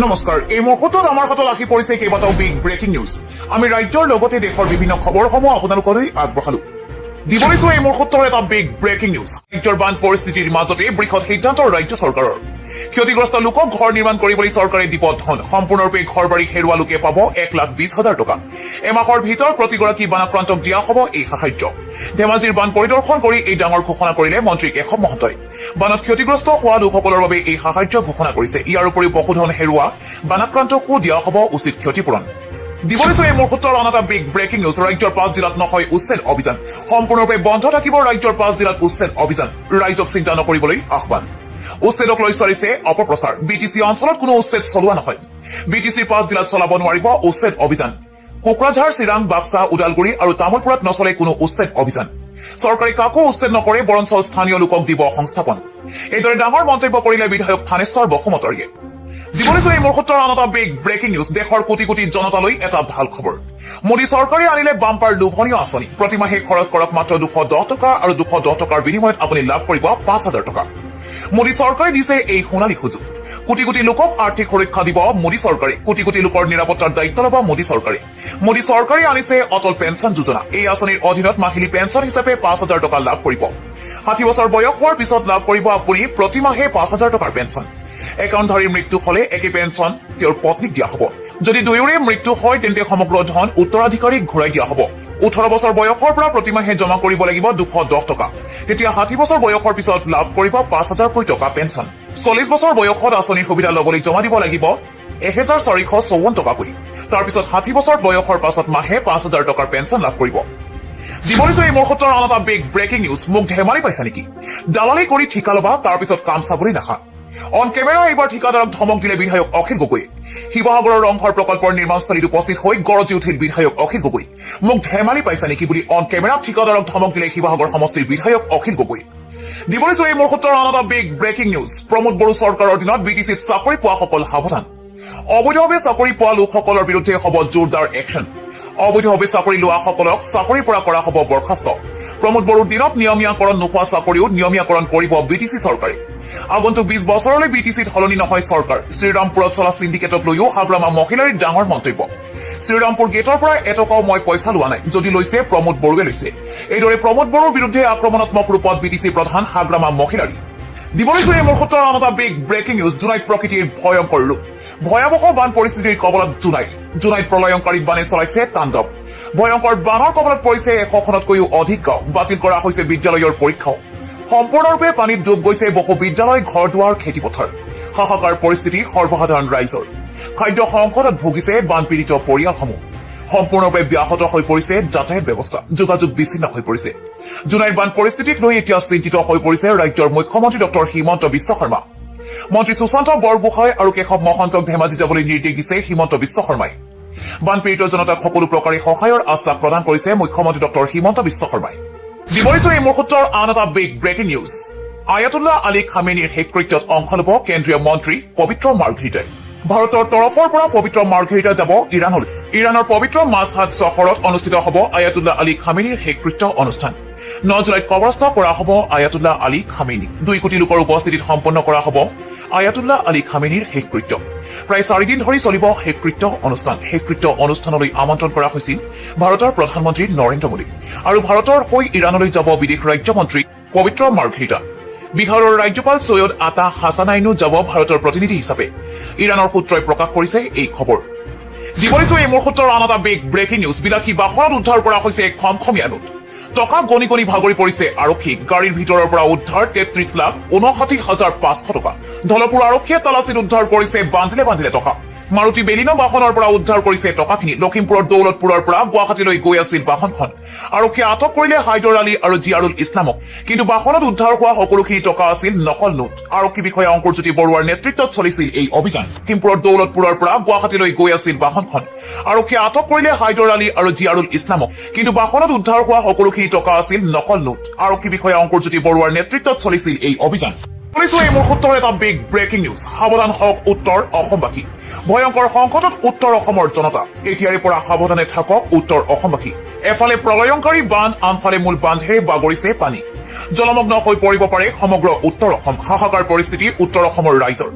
নমস্কাৰ এই মুহূৰ্তত আমাৰ হাতত আহি পৰিছে কেইবাটাও বিগ ব্ৰেকিং নিউজ আমি ৰাজ্যৰ লগতে দেশৰ বিভিন্ন খবৰসমূহ আপোনালোকলৈ আগবঢ়ালো দিবলৈছো এই মুহূৰ্তৰ এটা বিগ ব্ৰেকিং নিউজ ৰাজ্যৰ বান পৰিস্থিতিৰ মাজতে বৃহৎ সিদ্ধান্ত ৰাজ্য চৰকাৰৰ ক্ষতিগ্ৰস্ত লোকক ঘৰ নিৰ্মাণ কৰিবলৈ চৰকাৰে দিব ধন সম্পূৰ্ণৰূপে ঘৰবাৰী হেৰুৱা লোকে পাব 1,20,000 টকা এমাহৰ ভিতৰত প্ৰতিগৰাকী বানাক্ৰান্তক দিয়া হ'ব এই সাহায্য ধেমাজিৰ বান পৰিদৰ্শন কৰি এই ডাঙৰ ঘোষণা কৰিলে মন্ত্ৰী কেশৱ মহন্তই বানত ক্ষতিগ্ৰস্ত হোৱা লোকসকলৰ বাবে এই সাহায্য ঘোষণা কৰিছে ইয়াৰ উপৰিও পশুধন হেৰুৱা বানাক্ৰান্তকো দিয়া হ'ব উচিত ক্ষতিপূৰণ দিবলৈছো এই মুহূৰ্তৰ আন এটা বিগ ব্ৰেকিং নিউজ ৰাজ্যৰ 5 জিলাত নহয় উচ্ছেদ অভিযান সম্পূৰ্ণৰূপে বন্ধ থাকিব ৰাজ্যৰ 5 জিলাত উচ্ছেদ অভিযান ৰাইজক চিন্তা নকৰিবলৈ আহ্বান উচ্ছেদক লৈ চলিছে অপপ্ৰচাৰ বিটিচি অঞ্চলত কোনো উচ্ছেদ চলোৱা নহয় বিটিচিৰ 5 জিলাত চলাব নোৱাৰিব উচ্ছেদ অভিযান কোকৰাঝাৰ চিৰাং বাক্সা উদালগুৰি আৰু তামোলপুৰত নচলে কোনো উচ্ছেদ অভিযান চৰকাৰে কাকো উচ্ছেদ নকৰে বৰঞ্চ স্থানীয় লোকক দিব সংস্থাপন এইদৰে ডাঙৰ মন্তব্য কৰিলে বিধায়ক থানেশ্বৰ বসুমতাৰীয়ে দিবলৈছো এই মুহূৰ্তৰ আন এটা বিগ ব্ৰেকিং নিউজ দেশৰ কোটি কোটি জনতালৈ এটা ভাল খবৰ মোদী চৰকাৰে আনিলে বাম্পাৰ লোভনীয় আঁচনি প্ৰতিমাহে খৰচ কৰক মাত্ৰ 210 টকা আৰু 210 টকাৰ বিনিময়ত আপুনি লাভ কৰিব 5,000 টকা মোদী চৰকাৰে দিছে এই সোণালী সুযোগ কোটি কোটি লোকক আৰ্থিক সুৰক্ষা দিব মোদী চৰকাৰে কোটি কোটি লোকৰ নিৰাপত্তাৰ দায়িত্ব ল'ব মোদী চৰকাৰে আনিছে অটল পেঞ্চন যোজনা এই আঁচনিৰ অধীনত মাহিলী পেঞ্চন হিচাপে 5,000 টকা লাভ কৰিব 60 বছৰ বয়স হোৱাৰ পিছত লাভ কৰিব আপুনি প্ৰতিমাহে 5,000 টকাৰ পেঞ্চন একাউণ্টধাৰীৰ মৃত্যু হলে একে পেঞ্চন তেওঁৰ পত্নীক দিয়া হ'ব যদি দুয়োৰে মৃত্যু হয় তেন্তে সমগ্ৰ ধন উত্তৰাধিকাৰীক ঘূৰাই দিয়া হ'ব 18 বছৰ বয়সৰ পৰা প্ৰতিমাহে জমা কৰিব লাগিব 210 টকা তেতিয়া 60 বছৰ বয়সৰ পিছত লাভ কৰিব 5,000 টকা পেঞ্চন 40 বছৰ বয়সত আঁচনিৰ সুবিধা ল'বলৈ জমা দিব লাগিব 1,454 টকাকৈ তাৰ পিছত 60 বছৰ বয়সৰ পাছত মাহে 5,000 টকাৰ পেঞ্চন লাভ কৰিব দিবলৈছো এই মুহূৰ্তৰ আন এটা বিগ ব্ৰেকিং নিউজ মোক ধেমালি পাইছা নেকি দালালি কৰি ঠিকা ল'বা তাৰ পিছত কাম চাবলৈ নাহা অন কেমেৰা এইবাৰ ঠিকাদাৰক ধমক দিলে বিধায়ক অখিল গগৈয়ে শিৱসাগৰৰ ৰংঘৰ প্ৰকল্পৰ নিৰ্মাণস্থলীত উপস্থিত হৈ গৰজি উঠিল বিধায়ক অখিল গগৈ মোক ধেমালি পাইছা নেকি বুলি অন কেমেৰাত ঠিকাদাৰক ধমক দিলে শিৱসাগৰ সমষ্টিৰ বিধায়ক অখিল গগৈ দিবলৈছো এই মুহূৰ্তৰ আন এটা big breaking news Pramod Boro চৰকাৰৰ দিনত বিটিচিত চাকৰি পোৱাসকল সাৱধান অবৈধভাৱে চাকৰি পোৱা লোকসকলৰ বিৰুদ্ধে হ'ব জোৰদাৰ একশ্যন অবৈধভাৱে চাকৰি লোৱাসকলক চাকৰিৰ পৰা কৰা হ'ব বৰ্খাস্ত প্ৰমোদ বড়োৰ দিনত নিয়মীয়াকৰণ নোহোৱা চাকৰিও নিয়মীয়াকৰণ কৰিব বিটিচি চৰকাৰে আগন্তুক 20 বছৰলৈ বিটিচিত সলনি নহয় চৰকাৰ শ্ৰীৰামপুৰত চলা সিন্ডিকেটক লৈও হাগ্ৰামা মহিলাৰ ডাঙৰ মন্তব্য শ্ৰীৰামপুৰ গেটৰ পৰা এটকাও মই পইচা লোৱা নাই যদি লৈছে প্ৰমোদ বড়োৱে লৈছে এইদৰে প্ৰমোদ বড়োৰ বিৰুদ্ধে আক্ৰমণাত্মক ৰূপত বিটিচি প্ৰধান হাগ্ৰামা মহিলাৰ দিবলৈছো এই মুহূৰ্তৰ আন এটা বিগ ব্ৰেকিং নিউজ জোনাইত প্ৰকৃতিৰ ভয়ংকৰ ৰূপ ভয়াৱহ বান পৰিস্থিতিৰ কবলত জোনাইত প্ৰলয়ংকাৰী বানে চলাইছে তাণ্ডৱ ভয়ংকৰ বানৰ কবলত পৰিছে 100খনতকৈও অধিক গাঁও বাতিল কৰা হৈছে বিদ্যালয়ৰ পৰীক্ষাও সম্পূৰ্ণৰূপে পানীত ডুব গৈছে বহু বিদ্যালয় ঘৰ দুৱাৰ খেতিপথাৰ হাহাকাৰ পৰিস্থিতি সৰ্বসাধাৰণ ৰাইজৰ খাদ্য সংকটত ভুগিছে বানপীড়িত পৰিয়ালসমূহ সম্পূৰ্ণৰূপে ব্যাহত হৈ পৰিছে যাতায়াত ব্যৱস্থা যোগাযোগ বিচ্ছিন্ন হৈ পৰিছে জোনাইৰ বান পৰিস্থিতিক লৈ এতিয়া চিন্তিত হৈ পৰিছে ৰাজ্যৰ মুখ্যমন্ত্ৰী ডক্টৰ হিমন্ত বিশ্ব শৰ্মা মন্ত্ৰী সুশান্ত বৰগোহাঁই আৰু কেশৱ মহন্তক ধেমাজি যাবলৈ নিৰ্দেশ দিছে হিমন্ত বিশ্ব শৰ্মাই বানপীড়িত জনতাক সকলো প্ৰকাৰে সহায়ৰ আশ্বাস প্ৰদান কৰিছে মুখ্যমন্ত্ৰী ডক্টৰ হিমন্ত বিশ্ব শৰ্মাই দিবলৈছো এই মুহূৰ্তৰ আন এটা big breaking news Ayatollah Ali খামেনিৰ শেষকৃত্যত অংশ ল'ব কেন্দ্ৰীয় মন্ত্ৰী পবিত্ৰ মাৰ্ঘেৰিটাই ভাৰতৰ তৰফৰ পৰা পবিত্ৰ মাৰ্ঘেৰিটা যাব ইৰাণলৈ ইৰাণৰ পবিত্ৰ মাছহাট চহৰত অনুষ্ঠিত হ'ব আয়াতুল্লাহ আলী খামেনিৰ শেষকৃত্য অনুষ্ঠান 9 জুলাইত কবৰস্থ কৰা হ'ব আয়াতুল্লাহ আলী খামেনি 2 কোটি লোকৰ উপস্থিতিত সম্পন্ন কৰা হ'ব আয়াতুল্লাহ আলী খামেনিৰ শেষকৃত্য প্ৰায় 4 দিন ধৰি চলিব শেষকৃত্য অনুষ্ঠানলৈ আমন্ত্ৰণ কৰা হৈছিল ভাৰতৰ প্ৰধানমন্ত্ৰী নৰেন্দ্ৰ মোদী আৰু ভাৰতৰ হৈ ইৰাণলৈ যাব বিদেশ ৰাজ্যমন্ত্ৰী পবিত্ৰ মাৰ্ঘেৰিটা বিহাৰৰ ৰাজ্যপাল সৈয়দ আতা হাছানাইনো যাব ভাৰতৰ প্ৰতিনিধি হিচাপে ইৰাণৰ সূত্ৰই প্ৰকাশ কৰিছে এই খবৰ দিবলৈছো এই মুহূৰ্তৰ আন এটা বিগ ব্ৰেকিং নিউজ বিলাসী বাহনত উদ্ধাৰ কৰা হৈছে খমখমীয়া নোট টকা গণি গণি ভাগৰি পৰিছে আৰক্ষীক গাড়ীৰ ভিতৰৰ পৰা উদ্ধাৰ 33,59,500 টকা ধলপুৰ আৰক্ষীয়ে তালাচীত উদ্ধাৰ কৰিছে বান্ধিলে টকা মাৰুতি বেলিনো বাহনৰ পৰা উদ্ধাৰ কৰিছে টকাখিনি লখিমপুৰৰ দৌলতপুৰৰ পৰা গুৱাহাটীলৈ গৈ আছিল বাহনখন আৰক্ষীয়ে আটক কৰিলে হাইদৰ আলী আৰু জিয়াৰুল ইছলামক কিন্তু বাহনত উদ্ধাৰ হোৱা সকলোখিনি টকা আছিল নকল নোট আৰক্ষী বিষয়া অংকুৰজ্যোতি বৰুৱাৰ নেতৃত্বত চলিছিল এই অভিযান লখিমপুৰৰ দৌলতপুৰৰ পৰা গুৱাহাটীলৈ গৈ আছিল বাহনখন আৰক্ষীয়ে আটক কৰিলে হাইদৰ আলী আৰু জিয়াৰুল ইছলামক কিন্তু বাহনত উদ্ধাৰ হোৱা সকলোখিনি টকা আছিল নকল নোট আৰক্ষী বিষয়া অংকুৰজ্যোতি বৰুৱাৰ নেতৃত্বত চলিছিল এই অভিযান এই মুহূৰ্তৰ এটা বিগ ব্ৰেকিং নিউজ সাৱধান হওক উত্তৰ অসমবাসী ভয়ংকৰ সংকটত উত্তৰ অসমৰ জনতা এতিয়াৰে পৰা সাৱধানে থাকক উত্তৰ অসমবাসী এফালে প্ৰলয়ংকাৰী বান আনফালে মূল বান্ধে বাগৰিছে পানী জলমগ্ন হৈ পৰিব পাৰে সমগ্ৰ উত্তৰ অসম। হাহাকাৰ পৰিস্থিতি উত্তৰ অসমৰ ৰাইজৰ।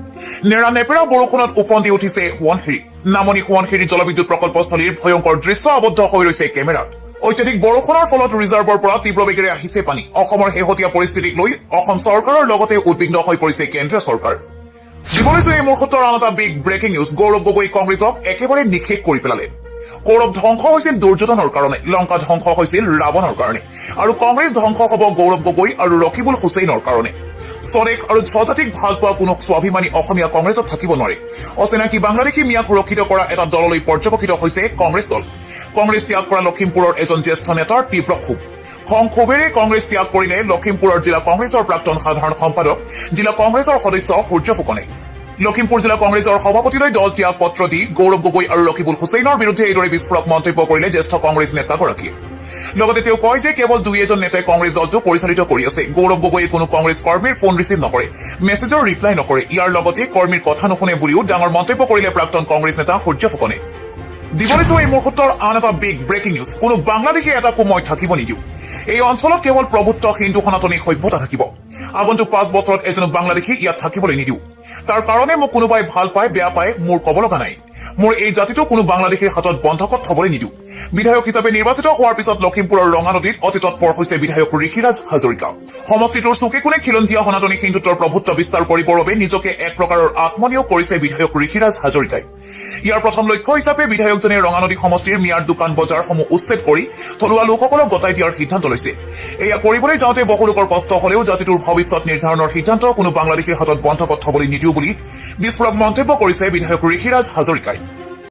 নেৰানেপেৰা বৰষুণত উফন্দি উঠিছে সোৱণশিৰি। নামনি সোৱণশিৰি জলবিদ্যুৎ প্ৰকল্পস্থলীৰ ভয়ংকৰ দৃশ্য আবদ্ধ হৈ ৰৈছে কেমেৰাত। অত্যাধিক বৰষুণৰ ফলত ৰিজাৰ্ভৰ পৰা তীব্ৰ বেগেৰে আহিছে পানী। অসমৰ শেহতীয়া পৰিস্থিতিক লৈ অসম চৰকাৰৰ লগতে উদ্বিগ্ন হৈ পৰিছে কেন্দ্ৰীয় চৰকাৰ। দিবলৈছো এই মুহূৰ্তৰ আন এটা big breaking news. Gaurav Gogoi কংগ্ৰেছক একেবাৰে নিঃশেষ কৰি পেলালে। কৌৰৱ ধ্বংস হৈছিল দুৰ্যোধনৰ কাৰণে, লংকা ধ্বংস হৈছিল ৰাৱণৰ কাৰণে, আৰু কংগ্ৰেছ ধ্বংস হ'ব গৌৰৱ গগৈ আৰু ৰকিবুল হুছেইনৰ কাৰণে। স্বদেশ আৰু স্বজাতিক ভাল পোৱা কোনো স্বাভিমানী অসমীয়া কংগ্ৰেছত থাকিব নোৱাৰে। অচিনাকি বাংলাদেশী মিয়াক সুৰক্ষিত কৰা এটা দললৈ পৰ্যবেক্ষিত হৈছে কংগ্ৰেছ দল। কংগ্ৰেছ ত্যাগ কৰা লখিমপুৰৰ এজন জ্যেষ্ঠ নেতাৰ তীব্ৰ ক্ষোভ। ক্ষোভেৰে কংগ্ৰেছ ত্যাগ কৰিলে লখিমপুৰৰ জিলা কংগ্ৰেছৰ প্ৰাক্তন সাধাৰণ সম্পাদক, জিলা কংগ্ৰেছৰ সদস্য সূৰ্য ফুকনে। লখিমপুৰ জিলা কংগ্ৰেছৰ সভাপতিলৈ দল ত্যাগ পত্ৰ দি গৌৰৱ গগৈ আৰু ৰকিবুল হুছেইনৰ বিৰুদ্ধে এইদৰে বিস্ফোৰক মন্তব্য কৰিলে জ্যেষ্ঠ কংগ্ৰেছ নেতাগৰাকীয়ে। লগতে তেওঁ কয় যে কেৱল দুই এজন নেতাই কংগ্ৰেছ দলটো পৰিচালিত কৰি আছে। গৌৰৱ গগৈয়ে কোনো কংগ্ৰেছ কৰ্মীৰ ফোন ৰিচিভ নকৰে, মেছেজৰ ৰিপ্লাই নকৰে। ইয়াৰ লগতে কৰ্মীৰ কথা নুশুনে বুলিও ডাঙৰ মন্তব্য কৰিলে প্ৰাক্তন কংগ্ৰেছ নেতা সূৰ্য ফুকনে। দিবলৈছো এই মুহূৰ্তৰ আন এটা বিগ ব্ৰেকিং নিউজ। কোনো বাংলাদেশী এটা মই থাকিব নিদিওঁ। এই অঞ্চলত কেৱল প্ৰভুত্ব হিন্দু সনাতনী সভ্যতা থাকিব। আগন্তুক 5 বছৰত এজনো বাংলাদেশী ইয়াত থাকিবলৈ নিদিওঁ। তাৰ কাৰণে মোক কোনোবাই ভাল পায় বেয়া পায় মোৰ ক'ব লগা নাই। মোৰ এই জাতিটো কোনো বাংলাদেশীৰ হাতত বন্ধকত থবলৈ নিদিওঁ। বিধায়ক হিচাপে নিৰ্বাচিত হোৱাৰ পিছত লখিমপুৰৰ ৰঙানদীত অতি তৎপৰ হৈছে বিধায়ক ঋষিৰাজ হাজৰিকা। সমষ্টিটোৰ চুকে কোণে খিলঞ্জীয়া সনাতনী হিন্দুত্বৰ প্ৰভুত্ব বিস্তাৰ কৰিবৰ বাবে নিজকে এক প্ৰকাৰৰ আত্মনিয়োগ কৰিছে বিধায়ক ঋষিৰাজ হাজৰিকাই। ইয়াৰ প্ৰথম লক্ষ্য হিচাপে বিধায়কজনে ৰঙানদী সমষ্টিৰ মিয়াৰ দোকান বজাৰসমূহ উচ্ছেদ কৰি থলুৱা লোকসকলক গতাই দিয়াৰ সিদ্ধান্ত লৈছে। এয়া কৰিবলৈ যাওঁতে বহু লোকৰ কষ্ট হলেও জাতিটোৰ ভৱিষ্যত নিৰ্ধাৰণৰ সিদ্ধান্ত কোনো বাংলাদেশীৰ হাতত বন্ধকত থবলৈ নিদিওঁ বুলি বিস্ফোৰক মন্তব্য কৰিছে বিধায়ক ঋষিৰাজ হাজৰিকাই।